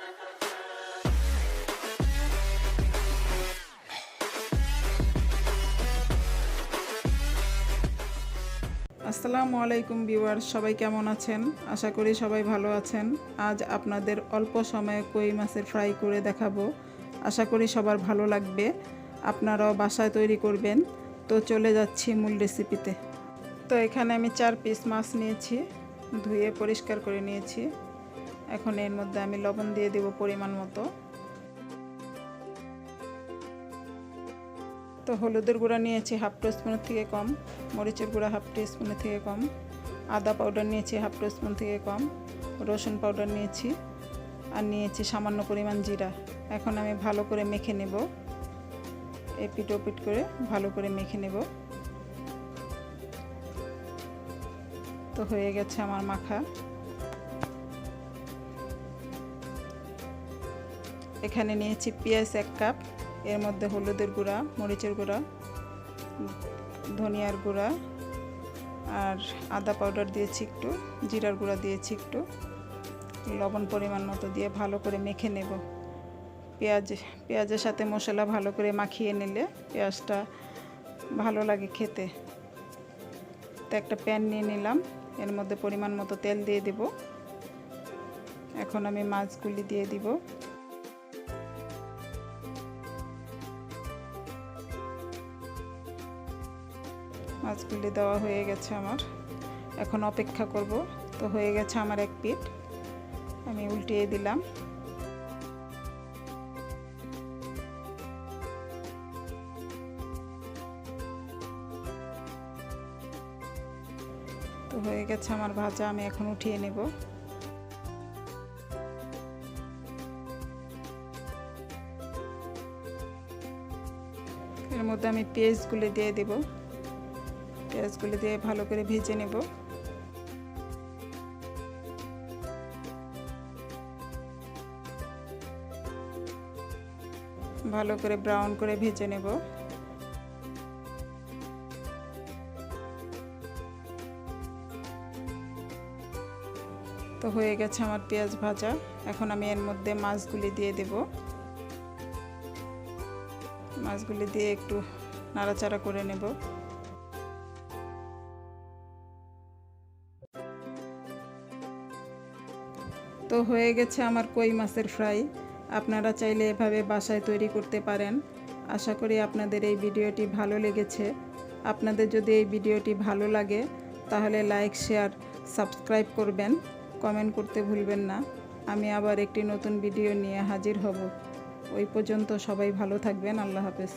আসসালামু আলাইকুম ভিউয়ার্স, সবাই কেমন আছেন? আশা করি সবাই ভালো আছেন। আজ আপনাদের অল্প সময়ে কই মাছের ফ্রাই করে দেখাবো। আশা করি সবার ভালো লাগবে, আপনারাও বাসায় তৈরি করবেন। তো চলে যাচ্ছি মূল রেসিপিতে। তো এখানে আমি 4 পিস মাছ নিয়েছি, ধুয়ে পরিষ্কার করে নিয়েছি। এখন এর মধ্যে আমি লবণ দিয়ে দেব পরিমাণ মতো। তো হলুদের গুঁড়া নিয়েছি হাফ টিস্পুনের থেকে কম, মরিচের গুঁড়া হাফ টিস্পুনের থেকে কম, আদা পাউডার নিয়েছি হাফ টিস্পুন থেকে কম, রসুন পাউডার নিয়েছি, আর নিয়েছি সামান্য পরিমাণ জিরা। এখন আমি ভালো করে মেখে নেব, এপিট ওপিট করে ভালো করে মেখে নেব। তো হয়ে গেছে আমার মাখা। এখানে নিয়েছি পেঁয়াজ 1 কাপ, এর মধ্যে হলুদের গুঁড়া, মরিচের গুঁড়া, ধনিয়ার গুঁড়া আর আদা পাউডার দিয়েছি একটু, জিরার গুঁড়া দিয়েছি একটু, লবণ পরিমাণ মতো দিয়ে ভালো করে মেখে নেব। পেঁয়াজের সাথে মশলা ভালো করে মাখিয়ে নিলে পেঁয়াজটা ভালো লাগে খেতে। তো একটা প্যান নিয়ে নিলাম, এর মধ্যে পরিমাণ মতো তেল দিয়ে দেব। এখন আমি মাছগুলি দিয়ে দিব। মাছগুলি দেওয়া হয়ে গেছে আমার, এখন অপেক্ষা করব। তো হয়ে গেছে আমার এক পিঠ, আমি উল্টিয়ে দিলাম। তো হয়ে গেছে আমার ভাজা, আমি এখন উঠিয়ে নেব। এর মধ্যে আমি পেঁয়াজগুলি দিয়ে দেব, পেঁয়াজগুলি দিয়ে ভালো করে ভেজে নেব। ভালো করে ব্রাউন করে ভেজে নেব। তো হয়ে গেছে আমার পেঁয়াজ ভাজা, এখন আমি এর মধ্যে মাছগুলি দিয়ে দেব। মাছগুলি দিয়ে একটু নাড়াচাড়া করে নেব। তো হয়ে গেছে আমার কই মাছের ফ্রাই। আপনারা চাইলে এভাবে বাসায় তৈরি করতে পারেন। আশা করি আপনাদের এই ভিডিওটি ভালো লেগেছে। আপনাদের যদি এই ভিডিওটি ভালো লাগে তাহলে লাইক, শেয়ার, সাবস্ক্রাইব করবেন, কমেন্ট করতে ভুলবেন না। আমি আবার একটি নতুন ভিডিও নিয়ে হাজির হব। ওই পর্যন্ত সবাই ভালো থাকবেন। আল্লাহ হাফেজ।